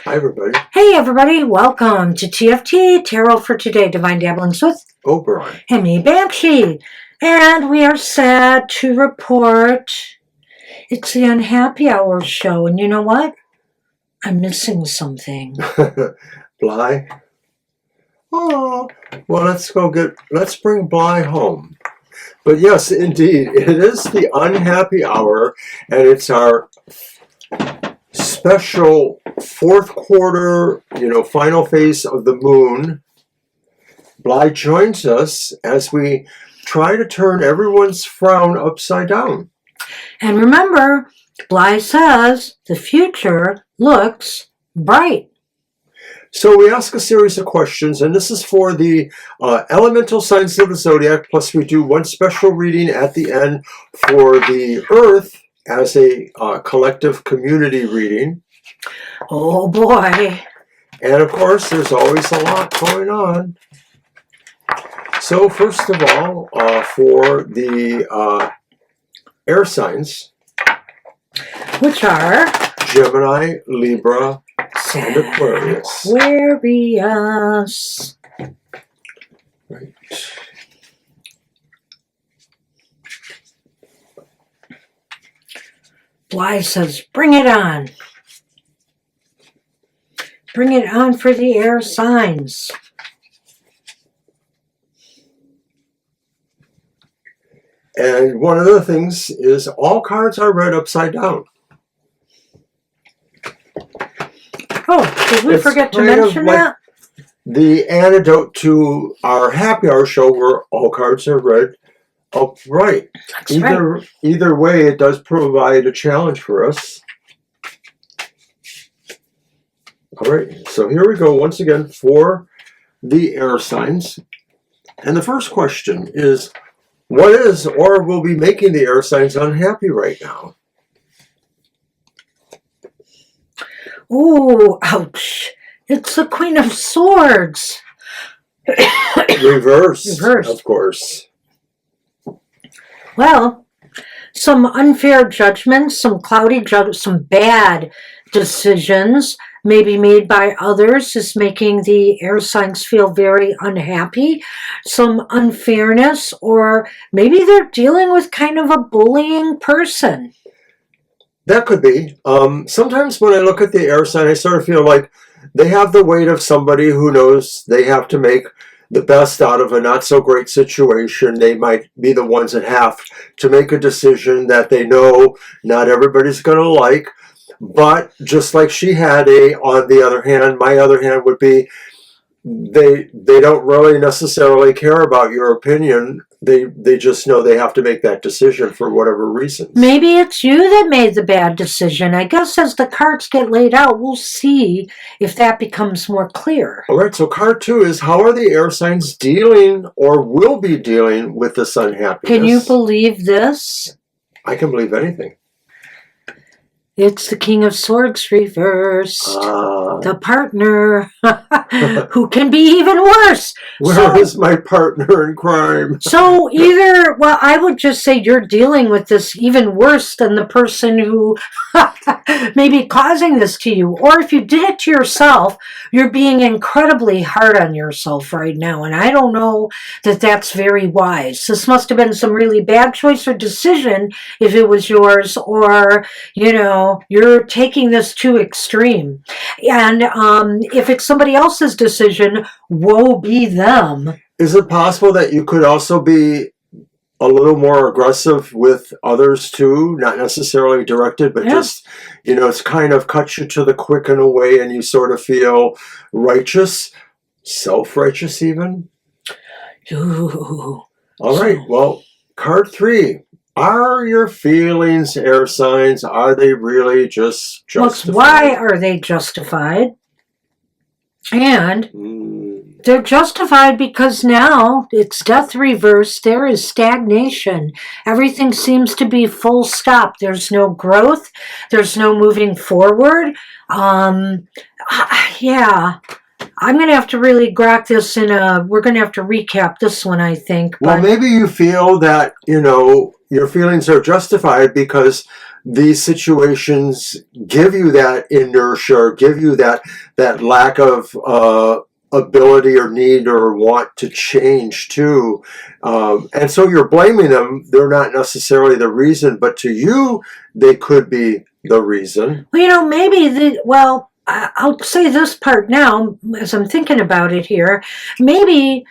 Hi, everybody. Hey, everybody. Welcome to TFT, Tarot for Today, Divine Dabblings with Oberon. and me, Banshee. And we are sad to report it's the Unhappy Hour show. And you know what? I'm missing something. Bly? Oh, well, let's bring Bly home. But yes, indeed, it is the Unhappy Hour, and it's our special fourth quarter, final phase of the moon. Bly joins us as we try to turn everyone's frown upside down. And remember, Bly says the future looks bright. So we ask a series of questions, and this is for the elemental signs of the Zodiac, plus we do one special reading at the end for the Earth as a collective community reading. Oh, boy. And, of course, there's always a lot going on. So, first of all, for the air signs, which are Gemini, Libra, and Aquarius. Aquarius. Right. Bly says, bring it on. Bring it on for the air signs. And one of the things is all cards are read upside down. Oh, did we forget to mention that? The antidote to our happy hour show where all cards are read upright. Either way, it does provide a challenge for us. All right, so here we go once again for the air signs. And the first question is, what is or will be making the air signs unhappy right now? Ooh, ouch. It's the Queen of Swords. Reversed, of course. Well, some unfair judgments, some cloudy judgments, some bad decisions maybe made by others is making the air signs feel very unhappy. Some unfairness, or maybe they're dealing with kind of a bullying person. That could be. Sometimes when I look at the air sign, I sort of feel like they have the weight of somebody who knows they have to make the best out of a not so great situation. They might be the ones that have to make a decision that they know not everybody's going to like. But just like she had on the other hand, my other hand would be they don't really necessarily care about your opinion. They just know they have to make that decision for whatever reasons. Maybe it's you that made the bad decision. I guess as the cards get laid out, we'll see if that becomes more clear. All right, so card 2 is how are the air signs dealing or will be dealing with this unhappiness? Can you believe this? I can believe anything. It's the King of Swords reversed. The partner, who can be even worse. Where is my partner in crime? So I would just say you're dealing with this even worse than the person who may be causing this to you. Or if you did it to yourself, you're being incredibly hard on yourself right now. And I don't know that that's very wise. This must have been some really bad choice or decision if it was yours, or, you're taking this too extreme. And if it's somebody else's decision, woe be them. Is it possible that you could also be a little more aggressive with others too? Not necessarily directed, but just, it's kind of cuts you to the quick in a way and you sort of feel righteous, self-righteous even? Ooh. All right, well, card 3. Are your feelings air signs? Are they really just justified? Why are they justified? And they're justified because now it's death reversed. There is stagnation. Everything seems to be full stop. There's no growth. There's no moving forward. Yeah. I'm going to have to really grok this we're going to have to recap this one, I think. Well, maybe you feel that, your feelings are justified because these situations give you that inertia, or give you that lack of ability or need or want to change too. And so you're blaming them. They're not necessarily the reason, but to you, they could be the reason. Well, maybe I'll say this part now as I'm thinking about it here. Maybe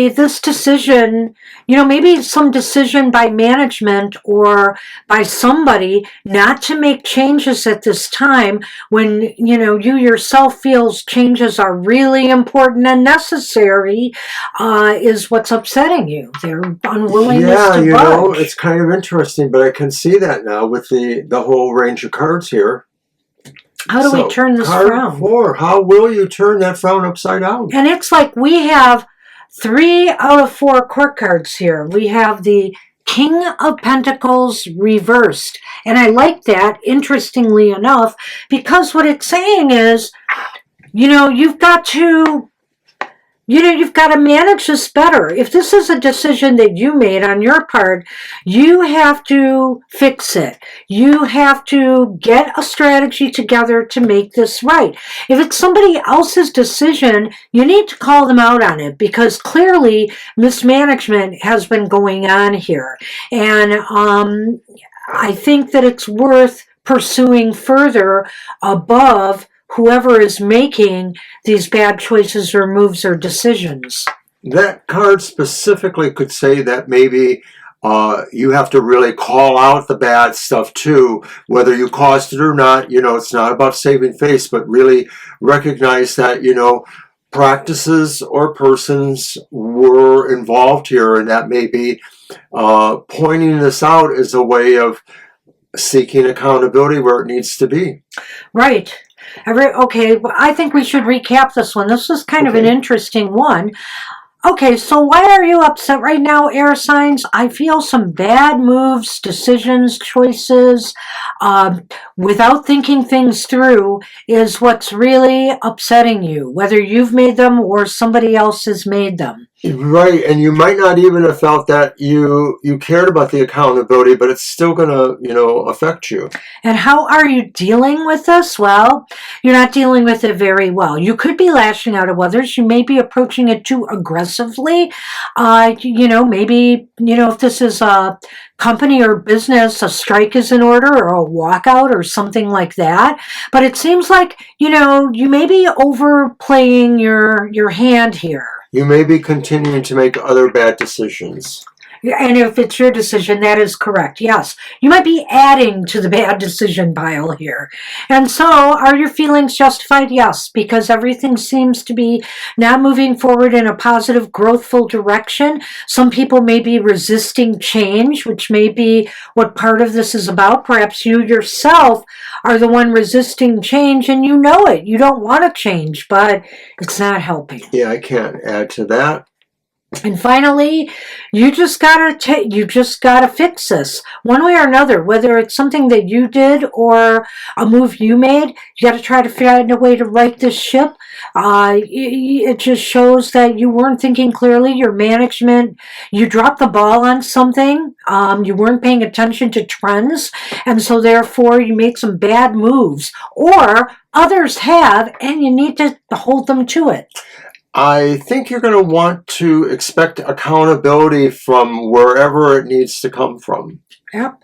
this decision, maybe some decision by management or by somebody not to make changes at this time when, you yourself feels changes are really important and necessary, is what's upsetting you. Their unwillingness to budge. It's kind of interesting, but I can see that now with the whole range of cards here. How do we turn this card frown? 4, how will you turn that frown upside down? And it's like we have 3 out of 4 court cards here. We have the King of Pentacles reversed. And I like that, interestingly enough, because what it's saying is, you've got to manage this better. If this is a decision that you made on your part, you have to fix it. You have to get a strategy together to make this right. If it's somebody else's decision, you need to call them out on it, because clearly mismanagement has been going on here. And I think that it's worth pursuing further above whoever is making these bad choices or moves or decisions. That card specifically could say that maybe you have to really call out the bad stuff too, whether you caused it or not. It's not about saving face, but really recognize that, practices or persons were involved here, and that maybe pointing this out is a way of seeking accountability where it needs to be. Right. Okay, I think we should recap this one. This was kind of an interesting one. Okay, so why are you upset right now, air signs? I feel some bad moves, decisions, choices, without thinking things through is what's really upsetting you, whether you've made them or somebody else has made them. Right, and you might not even have felt that you cared about the accountability, but it's still going to, affect you. And how are you dealing with this? Well, you're not dealing with it very well. You could be lashing out at others. You may be approaching it too aggressively. Maybe, if this is a company or business, a strike is in order, or a walkout or something like that. But it seems like, you may be overplaying your hand here. You may be continuing to make other bad decisions. And if it's your decision, that is correct. Yes. You might be adding to the bad decision pile here. And so, are your feelings justified? Yes, because everything seems to be not moving forward in a positive, growthful direction. Some people may be resisting change, which may be what part of this is about. Perhaps you yourself are the one resisting change, and you know it. You don't want to change, but it's not helping. Yeah, I can't add to that. And finally, you just gotta fix this one way or another. Whether it's something that you did or a move you made, you got to try to find a way to right this ship. It just shows that you weren't thinking clearly. Your management, you dropped the ball on something. You weren't paying attention to trends, and so therefore you made some bad moves, or others have, and you need to hold them to it. I think you're going to want to expect accountability from wherever it needs to come from. Yep.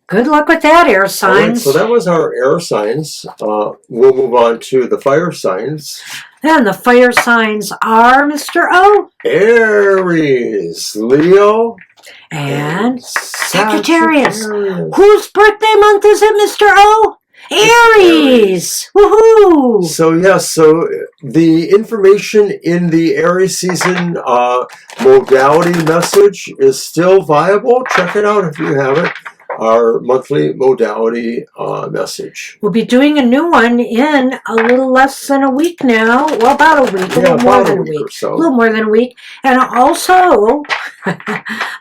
Good luck with that, air signs. All right, so that was our air signs. We'll move on to the fire signs. And the fire signs are Mr. O, Aries, Leo, and Sagittarius. Whose birthday month is it, Mr. O? Aries! Woohoo! So the information in the Aries season modality message is still viable. Check it out if you haven't. Our monthly modality message. We'll be doing a new one in a little less than a week now. Well, about a week. A little more than a week. So. A little more than a week. And also,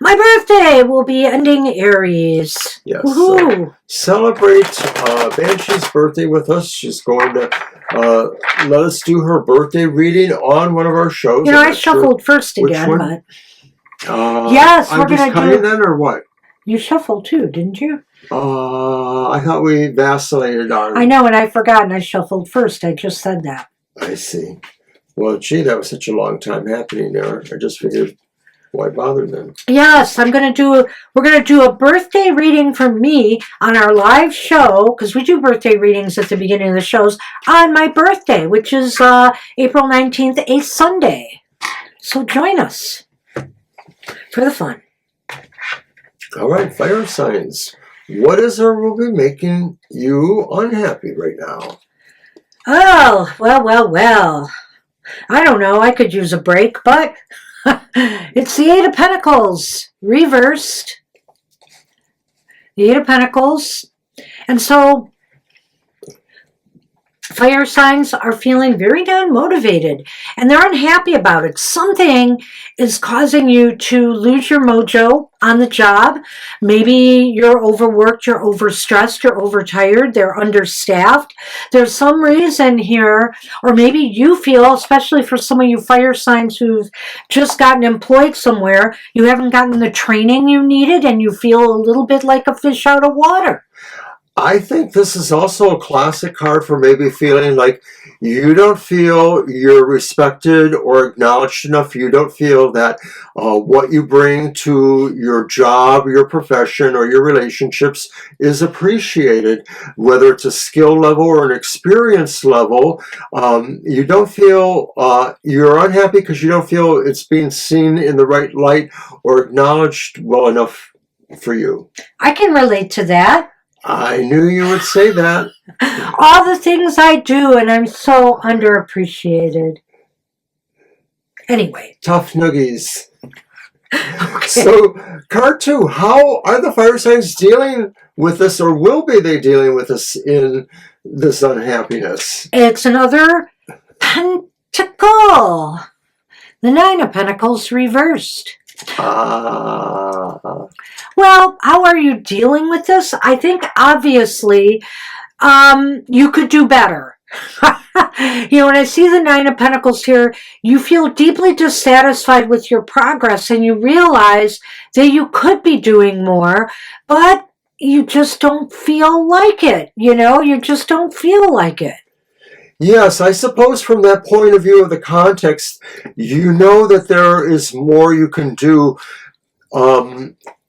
my birthday will be ending Aries. Yes. Woohoo! Celebrate Banshee's birthday with us. She's going to let us do her birthday reading on one of our shows. I shuffled first again, but yes, we're going to do then or what? You shuffled too, didn't you? I thought we vacillated on. I know, and I forgot, and I shuffled first. I just said that. I see. Well, gee, that was such a long time happening there. I just figured, why bother then? Yes, we're gonna do a birthday reading for me on our live show, because we do birthday readings at the beginning of the shows on my birthday, which is April 19th, a Sunday. So join us for the fun. All right, fire signs. What is or will be making you unhappy right now? Oh, well. I don't know. I could use a break, but it's the Eight of Pentacles reversed. The Eight of Pentacles. And so fire signs are feeling very non-motivated, and they're unhappy about it. Something is causing you to lose your mojo on the job. Maybe you're overworked, you're overstressed, you're overtired, they're understaffed. There's some reason here, or maybe you feel, especially for some of you fire signs who've just gotten employed somewhere, you haven't gotten the training you needed, and you feel a little bit like a fish out of water. I think this is also a classic card for maybe feeling like you don't feel you're respected or acknowledged enough. You don't feel that what you bring to your job, your profession, or your relationships is appreciated, whether it's a skill level or an experience level. You don't feel you're unhappy because you don't feel it's being seen in the right light or acknowledged well enough for you. I can relate to that. I knew you would say that. All the things I do, and I'm so underappreciated. Anyway. Tough noogies. Okay. So, card 2, how are the fire signs dealing with this, or will be they dealing with this in this unhappiness? It's another pentacle. The Nine of Pentacles reversed. Well, how are you dealing with this? I think obviously you could do better. When I see the Nine of Pentacles here, you feel deeply dissatisfied with your progress, and you realize that you could be doing more, but you just don't feel like it. You just don't feel like it. Yes, I suppose from that point of view of the context, you know that there is more you can do.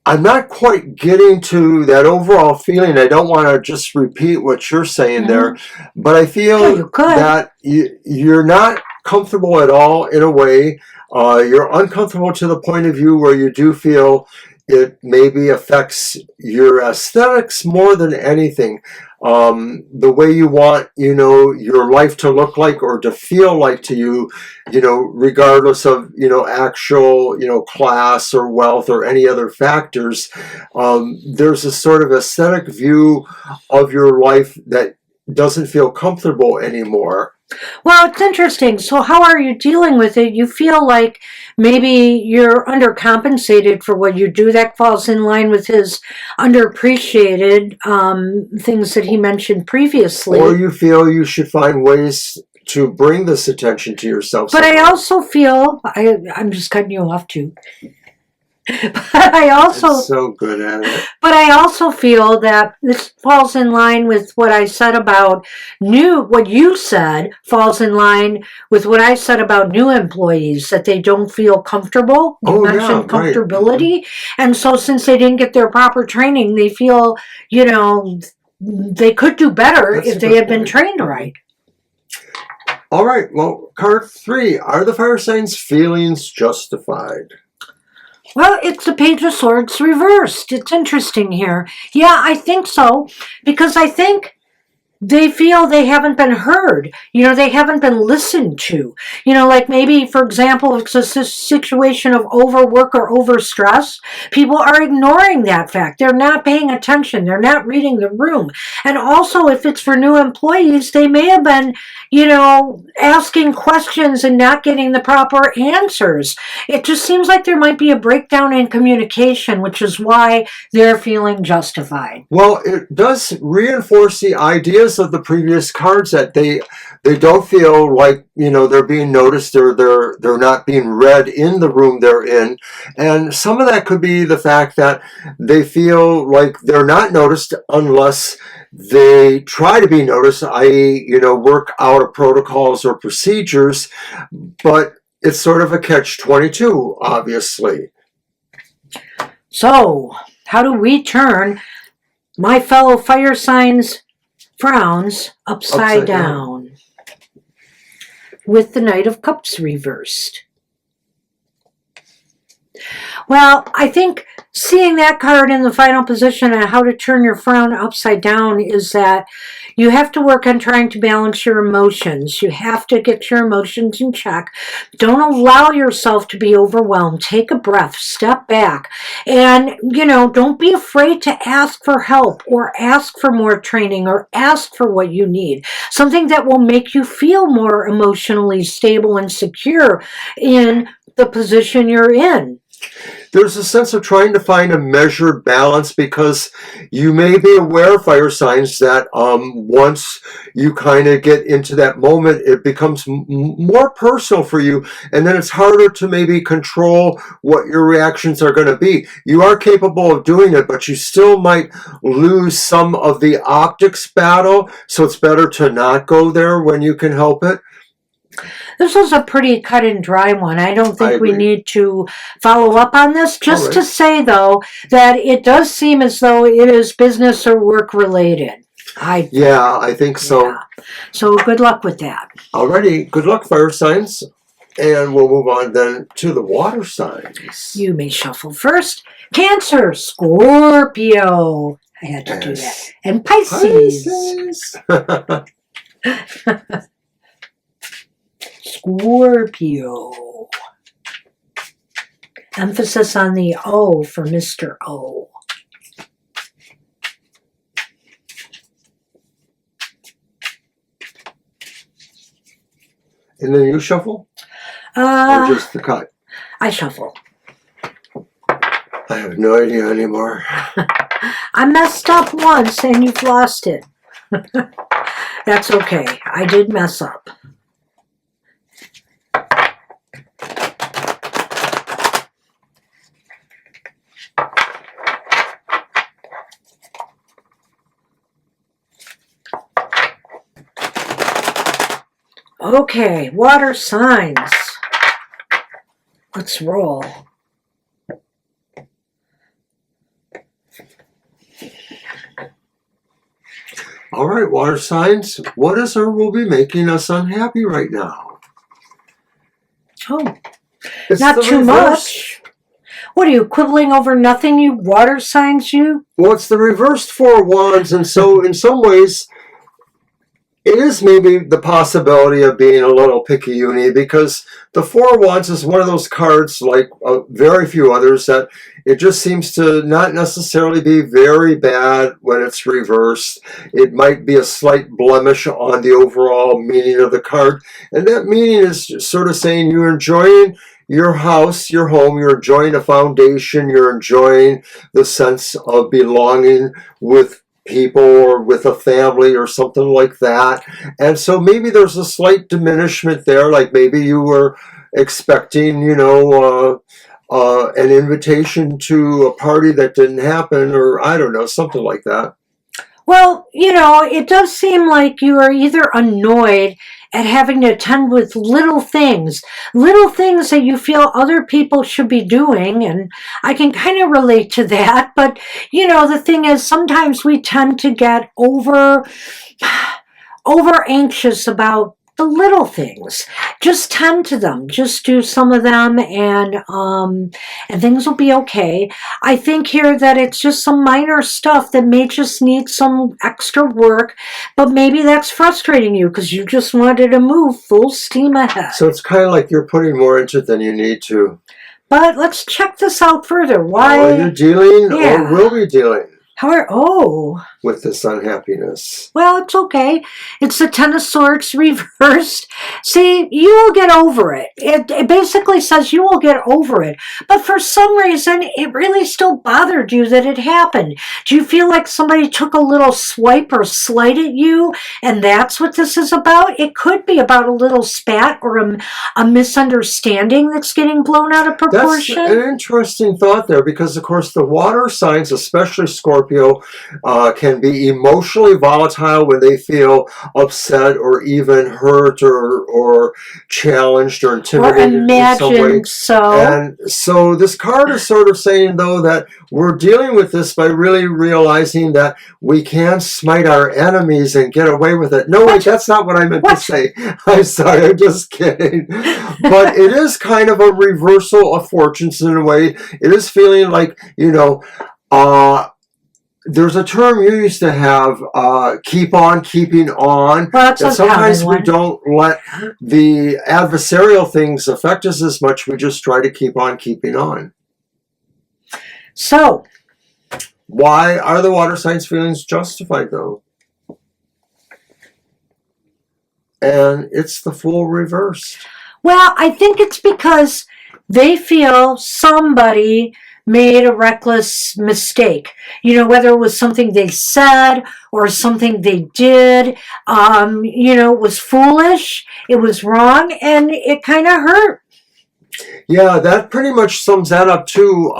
I'm not quite getting to that overall feeling. I don't want to just repeat what you're saying there, but I feel that you're not comfortable at all in a way. You're uncomfortable to the point of view where you do feel it maybe affects your aesthetics more than anything. The way you want, your life to look like or to feel like to you, regardless of, actual, class or wealth or any other factors. There's a sort of aesthetic view of your life that doesn't feel comfortable anymore. Well, it's interesting. So how are you dealing with it? You feel like maybe you're undercompensated for what you do. That falls in line with his underappreciated things that he mentioned previously. Or you feel you should find ways to bring this attention to yourself. But I also feel, I'm just cutting you off too. But I also I'm so good at it. But I also feel that this falls in line with what I said about what you said falls in line with what I said about new employees, that they don't feel comfortable. You mentioned comfortability. Right. And so since they didn't get their proper training, they feel, they could do better if they had been trained right. All right. Well, card 3, are the fire signs' feelings justified? Well, it's the Page of Swords reversed. It's interesting here. Yeah, I think so, because I think they feel they haven't been heard. They haven't been listened to. Like maybe, for example, if it's a situation of overwork or overstress, people are ignoring that fact. They're not paying attention. They're not reading the room. And also, if it's for new employees, they may have been, asking questions and not getting the proper answers. It just seems like there might be a breakdown in communication, which is why they're feeling justified. Well, it does reinforce the ideas ideas of the previous cards that they don't feel like, they're being noticed, or they're not being read in the room they're in. And some of that could be the fact that they feel like they're not noticed unless they try to be noticed, i.e., work out of protocols or procedures, but it's sort of a catch-22, obviously. So, how do we turn my fellow fire signs' frowns upside down? With the Knight of Cups reversed. Well, I think seeing that card in the final position and how to turn your frown upside down is that you have to work on trying to balance your emotions. You have to get your emotions in check. Don't allow yourself to be overwhelmed. Take a breath, step back, and, don't be afraid to ask for help or ask for more training or ask for what you need. Something that will make you feel more emotionally stable and secure in the position you're in. There's a sense of trying to find a measured balance, because you may be aware, fire signs, that once you kind of get into that moment, it becomes more personal for you, and then it's harder to maybe control what your reactions are going to be. You are capable of doing it, but you still might lose some of the optics battle, so it's better to not go there when you can help it. This was a pretty cut and dry one. I don't think we need to follow up on this. Just to say, though, that it does seem as though it is business or work related. Yeah, I think so. Yeah. So good luck with that. Alrighty, good luck, fire signs. And we'll move on then to the water signs. You may shuffle first. Cancer, Scorpio. I had to do that. And Pisces. Scorpio. Emphasis on the O for Mr. O. And then you shuffle? Or just the cut? I shuffle. I have no idea anymore. I messed up once and you've lost it. That's okay. I did mess up. Okay, water signs. Let's roll. All right, water signs. What is or will be making us unhappy right now? Oh, it's not too reverse. much. What are you, quibbling over nothing, you water signs, you? Well, it's the reversed Four of Wands, and so in some ways, it is maybe the possibility of being a little picky-uni, because the Four of Wands is one of those cards, like very few others, that it just seems to not necessarily be very bad when it's reversed. It might be a slight blemish on the overall meaning of the card, and that meaning is sort of saying you're enjoying your house, your home, you're enjoying a foundation, you're enjoying the sense of belonging with people or with a family or something like that. And so maybe there's a slight diminishment there, like maybe you were expecting, an invitation to a party that didn't happen, or I don't know, something like that. Well, it does seem like you are either annoyed at having to attend with little things that you feel other people should be doing, and I can kind of relate to that, but, the thing is, sometimes we tend to get over anxious about the little things. Just tend to them. Just do some of them, and things will be okay. I think here that it's just some minor stuff that may just need some extra work, but maybe that's frustrating you because you just wanted to move full steam ahead. So it's kind of like you're putting more into it than you need to. But let's check this out further. Why are you dealing or will be dealing? Oh. with this unhappiness? Well, it's okay. It's the Ten of Swords reversed. See, you will get over it. It basically says you will get over it. But for some reason, it really still bothered you that it happened. Do you feel like somebody took a little swipe or slight at you, and that's what this is about? It could be about a little spat or a misunderstanding that's getting blown out of proportion. That's an interesting thought there, because, of course, the water signs, especially Scorpio, can be emotionally volatile when they feel upset or even hurt or challenged or intimidated in some way. So. And so this card is sort of saying, though, that we're dealing with this by really realizing that we can smite our enemies and get away with it. No, wait, that's not what I meant to say. I'm sorry, I'm just kidding. But it is kind of a reversal of fortunes in a way. It is feeling like, there's a term you used to have, keep on keeping on. Well, that's sometimes we don't let the adversarial things affect us as much. We just try to keep on keeping on. So, why are the water signs' feelings justified, though? And it's the Fool reversed. Well, I think it's because they feel somebody made a reckless mistake. Whether it was something they said or something they did, it was foolish, it was wrong, and it kind of hurt. Yeah, that pretty much sums that up too.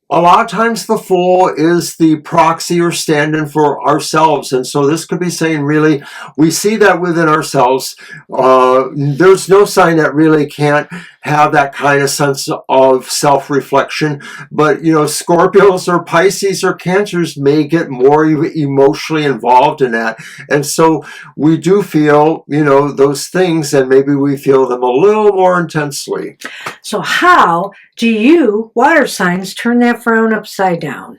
A lot of times the Fool is the proxy or stand-in for ourselves. And so this could be saying, really, we see that within ourselves. There's no sign that really can't have that kind of sense of self-reflection. But, Scorpios or Pisces or Cancers may get more emotionally involved in that. And so we do feel, those things, and maybe we feel them a little more intensely. So how do you, water signs, turn that frown upside down?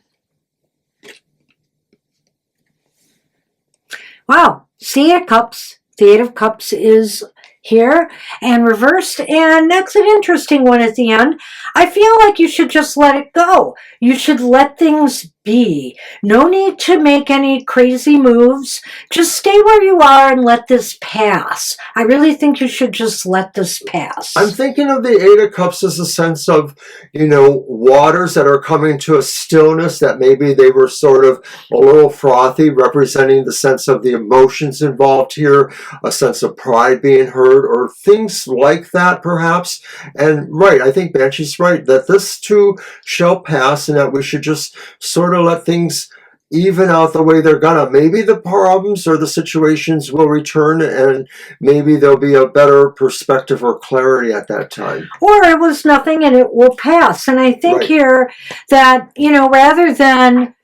Wow, see, Eight of Cups. The Eight of Cups is here and reversed, and that's an interesting one at the end. I feel like you should just let it go. You should let things be. No need to make any crazy moves. Just stay where you are and let this pass. I really think you should just let this pass. I'm thinking of the Eight of Cups as a sense of, waters that are coming to a stillness, that maybe they were sort of a little frothy, representing the sense of the emotions involved here, a sense of pride being hurt, or things like that, perhaps. And right, I think Banshee's right, that this too shall pass, and that we should just sort of let things even out the way they're gonna. Maybe the problems or the situations will return, and maybe there'll be a better perspective or clarity at that time. Or it was nothing and it will pass. And I think here that, rather than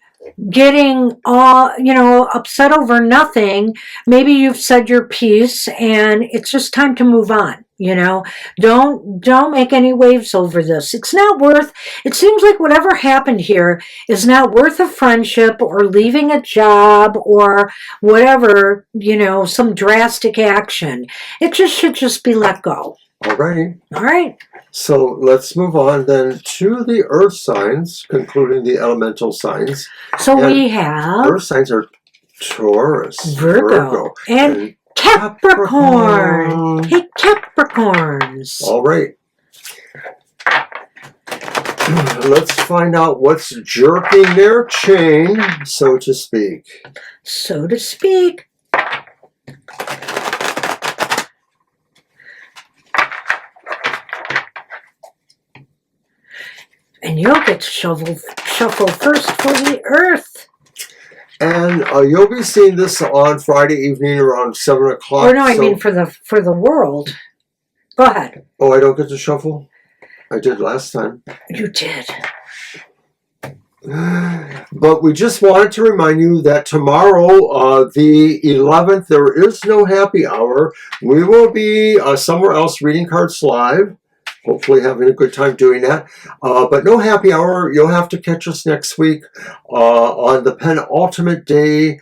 getting upset over nothing, maybe you've said your piece and it's just time to move on. Don't make any waves over this. It's not worth, it seems like whatever happened here is not worth a friendship or leaving a job or whatever, some drastic action. It should just be let go. Alrighty. All right. So let's move on then to the earth signs, concluding the elemental signs. So we have earth signs are Taurus, Virgo and Capricorn. Hey, Capricorns. All right. Let's find out what's jerking their chain, so to speak. So to speak. And you'll get to shuffle first for the earth. And you'll be seeing this on Friday evening around 7 o'clock. Or no, I mean for the world. Go ahead. Oh, I don't get to shuffle? I did last time. You did. But we just wanted to remind you that tomorrow, the 11th, there is no happy hour. We will be somewhere else reading cards live. Hopefully having a good time doing that. But no happy hour. You'll have to catch us next week on the penultimate day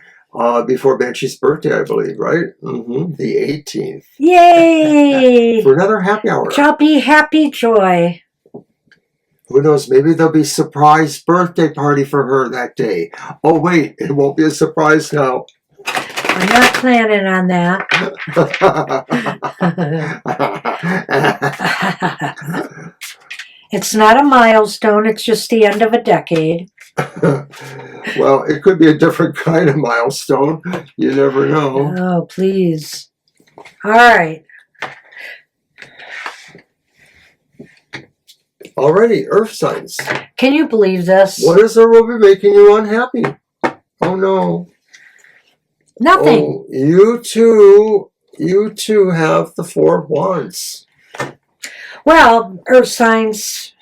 before Banshee's birthday, I believe, right? The 18th. Yay! For another happy hour. Choppy, happy joy. Who knows? Maybe there'll be a surprise birthday party for her that day. Oh, wait, it won't be a surprise now. I'm not planning on that. It's not a milestone. It's just the end of a decade. Well, it could be a different kind of milestone. You never know. Oh, please. All right. Alrighty, Earth signs. Can you believe this? What is there will be making you unhappy? Oh no. Nothing. Oh, you two have the Four of Wands. Well, Earth signs,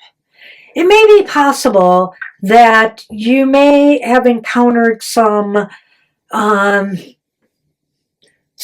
it may be possible that you may have encountered some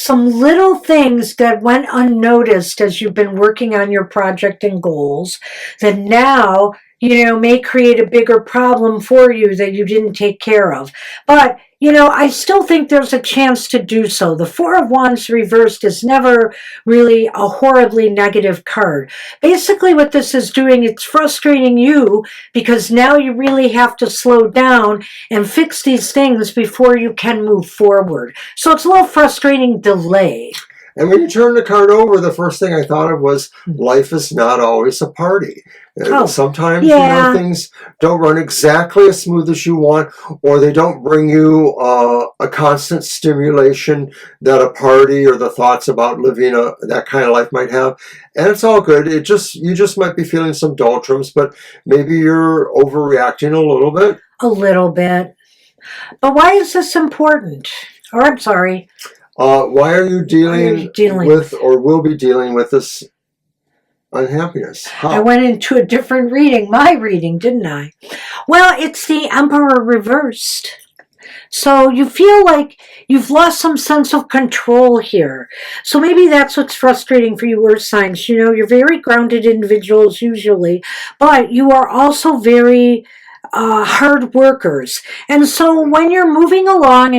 little things that went unnoticed as you've been working on your project and goals that now, may create a bigger problem for you that you didn't take care of. But, I still think there's a chance to do so. The Four of Wands reversed is never really a horribly negative card. Basically what this is doing, it's frustrating you because now you really have to slow down and fix these things before you can move forward. So it's a little frustrating delay. And when you turn the card over, the first thing I thought of was life is not always a party. Sometimes things don't run exactly as smooth as you want, or they don't bring you a constant stimulation that a party or the thoughts about living that kind of life might have. And it's all good. You just might be feeling some doldrums, but maybe you're overreacting a little bit. A little bit. But why is this important? Or I'm sorry. Why are you dealing with or will be dealing with this unhappiness? How? I went into a different reading, my reading, didn't I? Well, it's the Emperor reversed. So you feel like you've lost some sense of control here. So maybe that's what's frustrating for you Earth signs. You're very grounded individuals usually, but you are also very hard workers. And so when you're moving along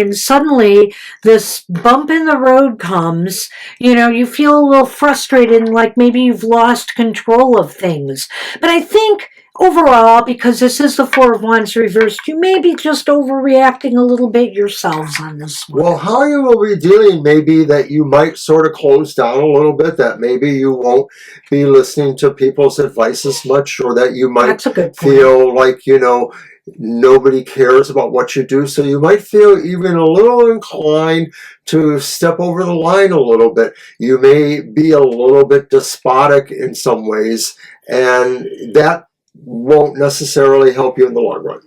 and suddenly this bump in the road comes, you feel a little frustrated and like maybe you've lost control of things. But I think overall, because this is the Four of Wands reversed, you may be just overreacting a little bit yourselves on this one. Well, how you will be dealing may be that you might sort of close down a little bit, that maybe you won't be listening to people's advice as much, or that you might feel like, nobody cares about what you do. So you might feel even a little inclined to step over the line a little bit. You may be a little bit despotic in some ways, and that won't necessarily help you in the long run.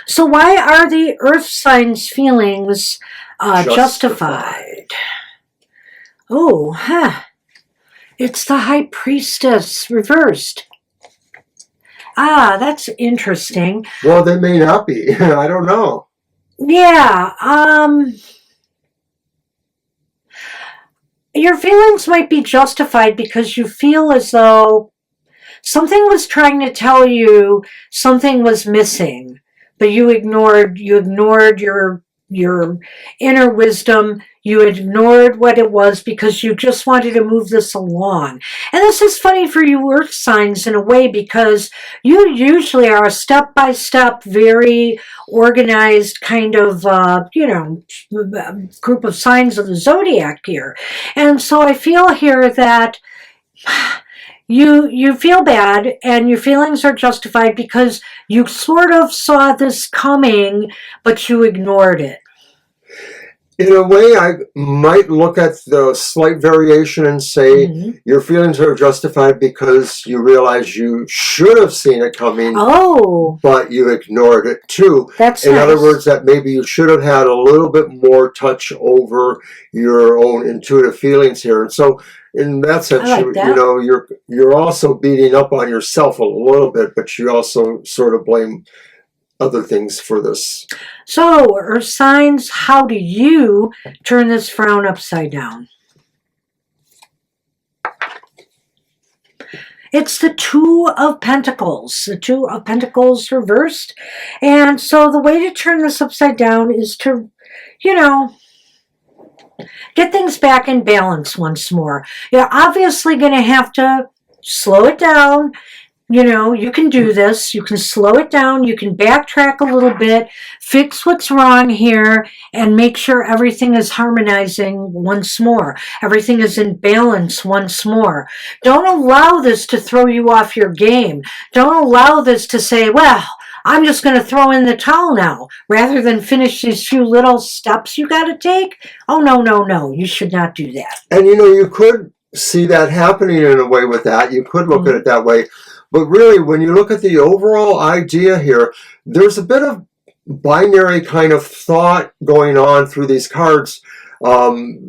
So why are the Earth signs' feelings justified? Oh, it's the High Priestess reversed. Ah, that's interesting. Well, they may not be. I don't know. Yeah, your feelings might be justified because you feel as though something was trying to tell you something was missing, but you ignored your inner wisdom. You ignored what it was because you just wanted to move this along. And this is funny for you Earth signs in a way, because you usually are a step-by-step, very organized kind of, group of signs of the Zodiac here. And so I feel here that you feel bad and your feelings are justified because you sort of saw this coming, but you ignored it. In a way, I might look at the slight variation and say your feelings are justified because you realize you should have seen it coming, but you ignored it too. That's in nice. other words, that maybe you should have had a little bit more touch over your own intuitive feelings here. And so in that sense, you're also beating up on yourself a little bit, but you also sort of blame other things for this. So, Earth signs, how do you turn this frown upside down? It's the Two of Pentacles. The Two of Pentacles reversed. And so the way to turn this upside down is to, get things back in balance once more. You're obviously going to have to slow it down, You know, you can do this. You can slow it down. You can backtrack a little bit, fix what's wrong here, and make sure everything is harmonizing once more. Everything is in balance once more. Don't allow this to throw you off your game. Don't allow this to say, well, I'm just going to throw in the towel now, rather than finish these few little steps you got to take. Oh, no, no, no. You should not do that. And you could see that happening in a way with that. You could look at it that way. But really, when you look at the overall idea here, there's a bit of binary kind of thought going on through these cards.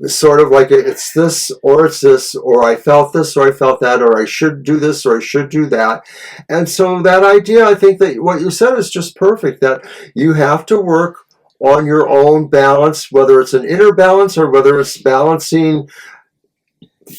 Sort of like it's this, or I felt this, or I felt that, or I should do this, or I should do that. And so that idea, I think that what you said is just perfect, that you have to work on your own balance, whether it's an inner balance or whether it's balancing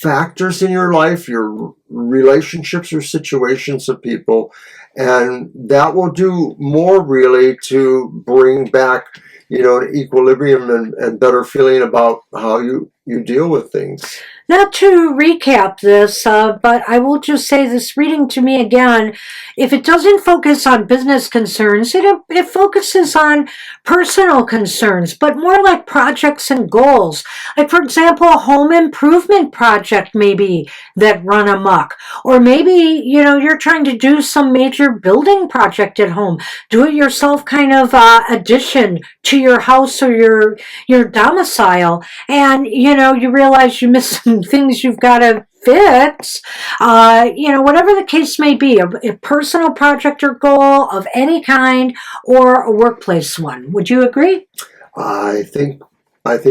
factors in your life, your relationships or situations of people, and that will do more really to bring back an equilibrium and better feeling about how you deal with things. Not to recap this, but I will just say this reading to me again, if it doesn't focus on business concerns, it focuses on personal concerns, but more like projects and goals. Like, for example, a home improvement project maybe that run amok. Or maybe, you're trying to do some major building project at home. Do it yourself kind of addition to your house or your domicile. And, you realize you miss some things you've got to fix, whatever the case may be, a personal project or goal of any kind or a workplace one. Would you agree? I think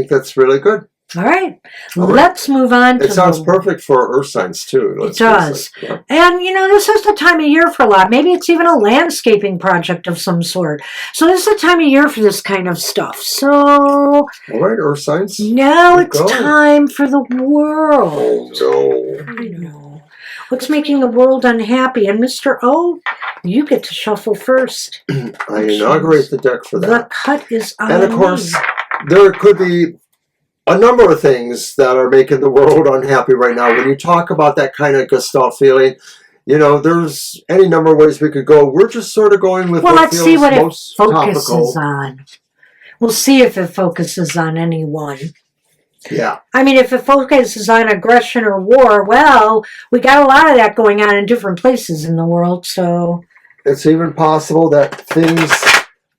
that's really good. All right. Let's move on. It sounds perfect for earth signs too. It does. Yeah. And, this is the time of year for a lot. Maybe it's even a landscaping project of some sort. So this is the time of year for this kind of stuff. So. All right, earth signs. Now it's time for the world. Oh, no. I know. What's making the world unhappy? And Mr. O, you get to shuffle first. I inaugurate the deck for that. The cut is on. And of course, there could be a number of things that are making the world unhappy right now. When you talk about that kind of Gestalt feeling, there's any number of ways we could go. We're just sort of going with what let's see what it most focuses topical. On. We'll see if it focuses on any one. Yeah. I mean, if it focuses on aggression or war, well, we got a lot of that going on in different places in the world, so. It's even possible that things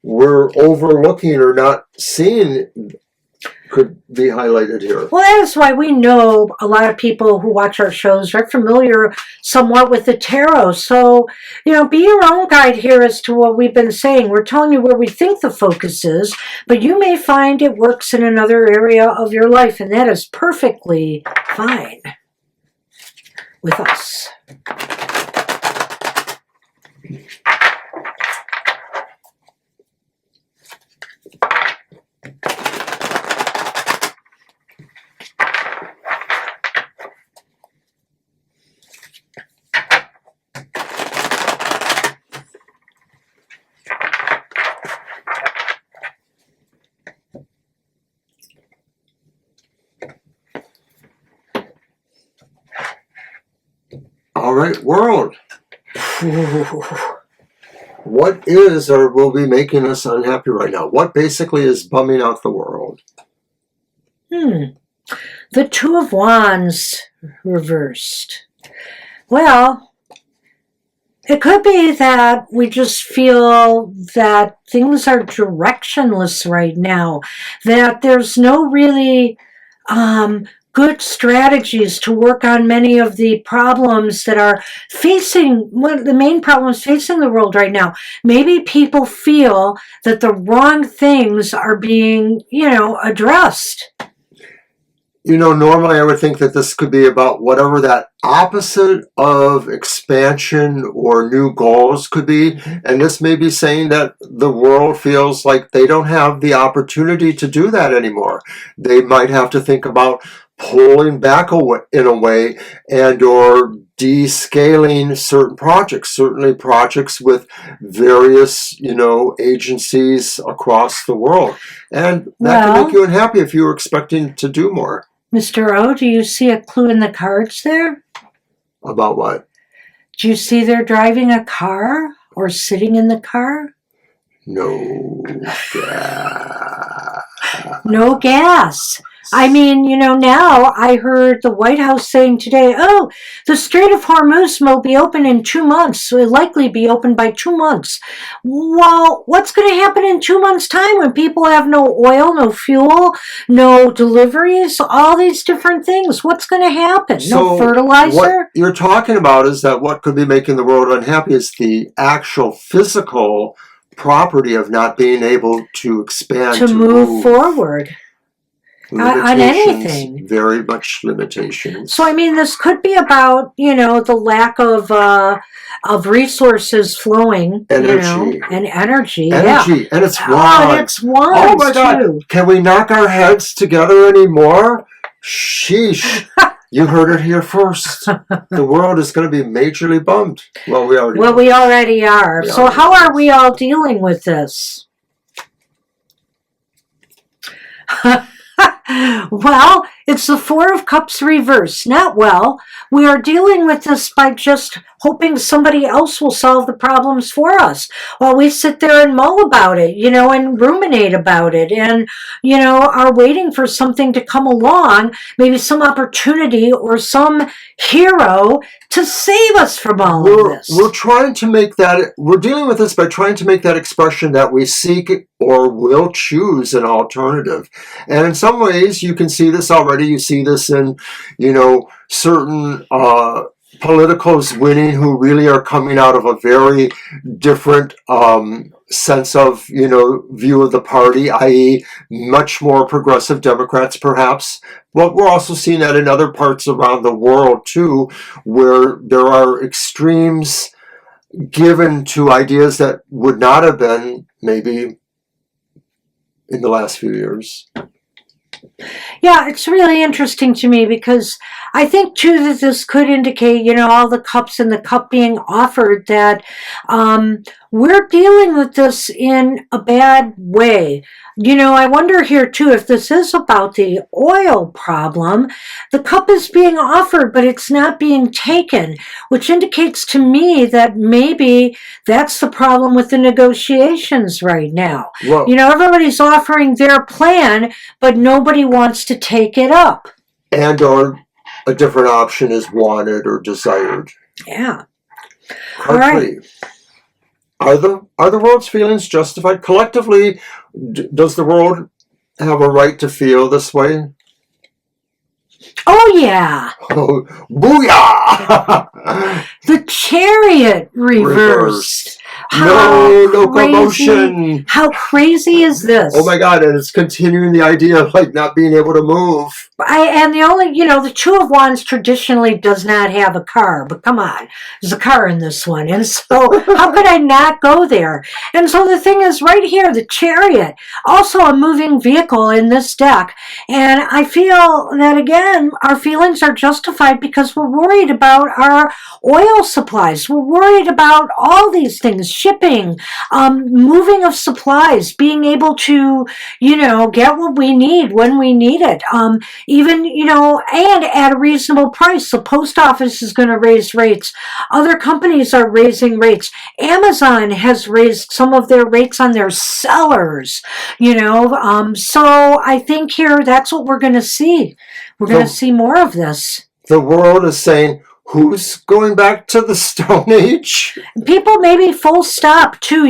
we're overlooking or not seeing could be highlighted here. Well, that is why we know a lot of people who watch our shows are familiar somewhat with the tarot. So, be your own guide here as to what we've been saying. We're telling you where we think the focus is, but you may find it works in another area of your life, and that is perfectly fine with us. All right, world. What is or will be making us unhappy right now? What basically is bumming out the world? The Two of Wands reversed. Well, it could be that we just feel that things are directionless right now, that there's no really good strategies to work on many of the problems that are facing, one of the main problems facing the world right now. Maybe people feel that the wrong things are being, addressed. Normally I would think that this could be about whatever that opposite of expansion or new goals could be. And this may be saying that the world feels like they don't have the opportunity to do that anymore. They might have to think about pulling back in a way and or descaling certain projects, certainly projects with various, agencies across the world. And that can make you unhappy if you were expecting to do more. Mr. O, do you see a clue in the cards there? About what? Do you see they're driving a car or sitting in the car? No gas. No gas. I mean, now I heard the White House saying today, oh, the Strait of Hormuz will be open in 2 months. Will likely be open by 2 months. Well, what's going to happen in 2 months' time when people have no oil, no fuel, no deliveries, all these different things? What's going to happen? No fertilizer? What you're talking about is that what could be making the world unhappy is the actual physical property of not being able to expand, to move forward. On anything. Very much limitations. So, I mean, this could be about, the lack of resources flowing, energy. And energy. Energy, yeah. and it's Oh, wrong. and it's wrong, oh my too. God, can we knock our heads together anymore? Sheesh. You heard it here first. The world is going to be majorly bummed. Well, we already are. So how are we all dealing with this? Well, it's the Four of Cups reverse. Not well. We are dealing with this by just hoping somebody else will solve the problems for us while we sit there and mull about it, and ruminate about it and, are waiting for something to come along, maybe some opportunity or some hero to save us from all of this. We're dealing with this by trying to make that expression that we seek or will choose an alternative. And in some ways, you can see this already. You see this in, certain politicals winning who really are coming out of a very different sense of, view of the party, i.e. much more progressive Democrats, perhaps. But we're also seeing that in other parts around the world, too, where there are extremes given to ideas that would not have been, maybe, in the last few years. Yeah, it's really interesting to me because I think, too, that this could indicate, all the cups and the cup being offered that we're dealing with this in a bad way. I wonder here, too, if this is about the oil problem. The cup is being offered, but it's not being taken, which indicates to me that maybe that's the problem with the negotiations right now. Well, everybody's offering their plan, but nobody wants to take it up. And or a different option is wanted or desired. Yeah. All right. Are the world's feelings justified? Collectively, does the world have a right to feel this way? Oh, yeah. Oh, booyah! The Chariot reversed. No locomotion. How crazy is this? Oh my God, and it's continuing the idea of not being able to move. And the only, the Two of Wands traditionally does not have a car, but come on, there's a car in this one. And so how could I not go there? And so the thing is right here, the Chariot, also a moving vehicle in this deck. And I feel that, again, our feelings are justified because we're worried about our oil supplies. We're worried about all these things, shipping, moving of supplies, being able to, get what we need when we need it. Even, and at a reasonable price. The post office is going to raise rates. Other companies are raising rates. Amazon has raised some of their rates on their sellers, so I think here that's what we're going to see. We're going to see more of this. The world is saying, who's going back to the Stone Age? People maybe full stop too,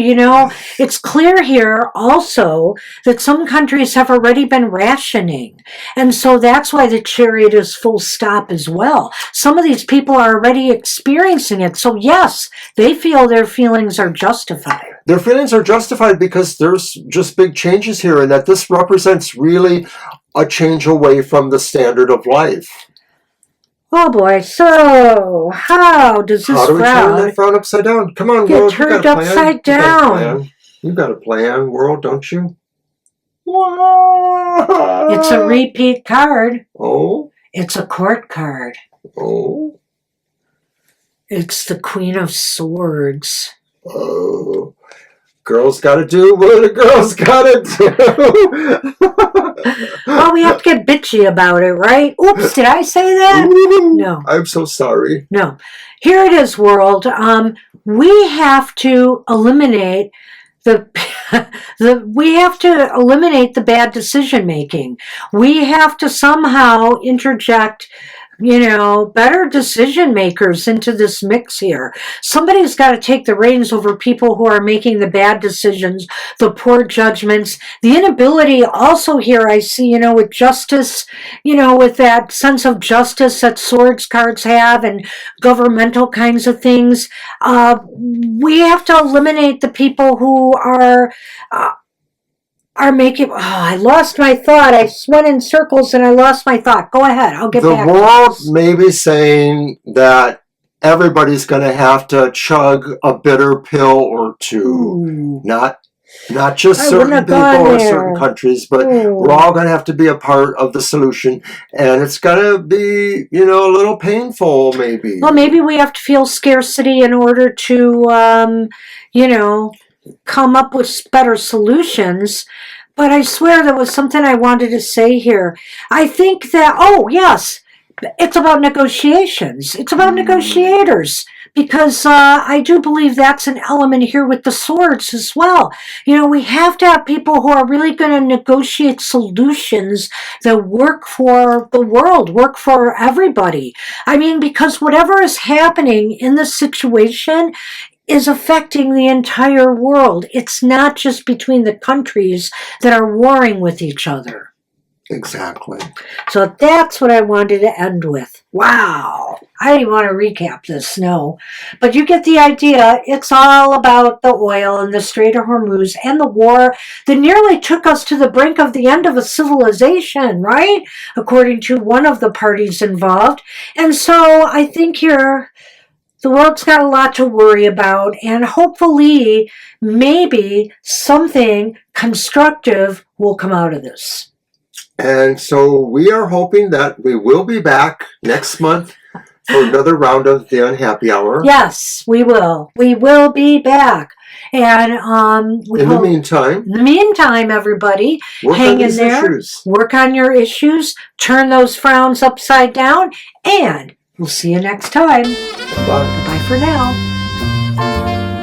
It's clear here also that some countries have already been rationing. And so that's why the Chariot is full stop as well. Some of these people are already experiencing it. So yes, they feel their feelings are justified. Their feelings are justified because there's just big changes here and that this represents really a change away from the standard of life. Oh boy, so how does this How do we frown turn that frown upside down? Come on, get world. turned upside down? You got a plan, world, don't you? It's a repeat card. Oh? It's a court card. Oh? It's the Queen of Swords. Oh. Girls got to do what a girl's got to do. Well, we have to get bitchy about it, right? Oops, did I say that? No. I'm so sorry. No. Here it is, world. We have to eliminate we have to eliminate the bad decision making. We have to somehow interject, better decision makers into this mix here. Somebody's got to take the reins over people who are making the bad decisions, the poor judgments, the inability also here I see, with justice, with that sense of justice that swords cards have and governmental kinds of things. We have to eliminate the people who are making... I lost my thought. I went in circles and I lost my thought. Go ahead. I'll get back. The world may be saying that everybody's going to have to chug a bitter pill or two. Ooh. Not just certain people or certain countries, but we're all going to have to be a part of the solution. And it's going to be, a little painful maybe. Well, maybe we have to feel scarcity in order to, come up with better solutions. But I swear there was something I wanted to say here. I think that, yes, it's about negotiations. It's about negotiators. Because I do believe that's an element here with the swords as well. We have to have people who are really going to negotiate solutions that work for the world, work for everybody. I mean, because whatever is happening in the situation is affecting the entire world. It's not just between the countries that are warring with each other. Exactly. So that's what I wanted to end with. Wow. I didn't want to recap this, no. But you get the idea. It's all about the oil and the Strait of Hormuz and the war that nearly took us to the brink of the end of a civilization, right? According to one of the parties involved. And so I think here the world's got a lot to worry about, and hopefully maybe something constructive will come out of this. And so we are hoping that we will be back next month for another round of the Unhappy Hour. Yes, we will. We will be back. And in the meantime, everybody, hang in there. Work on your issues. Turn those frowns upside down. And we'll see you next time. Bye. Bye for now.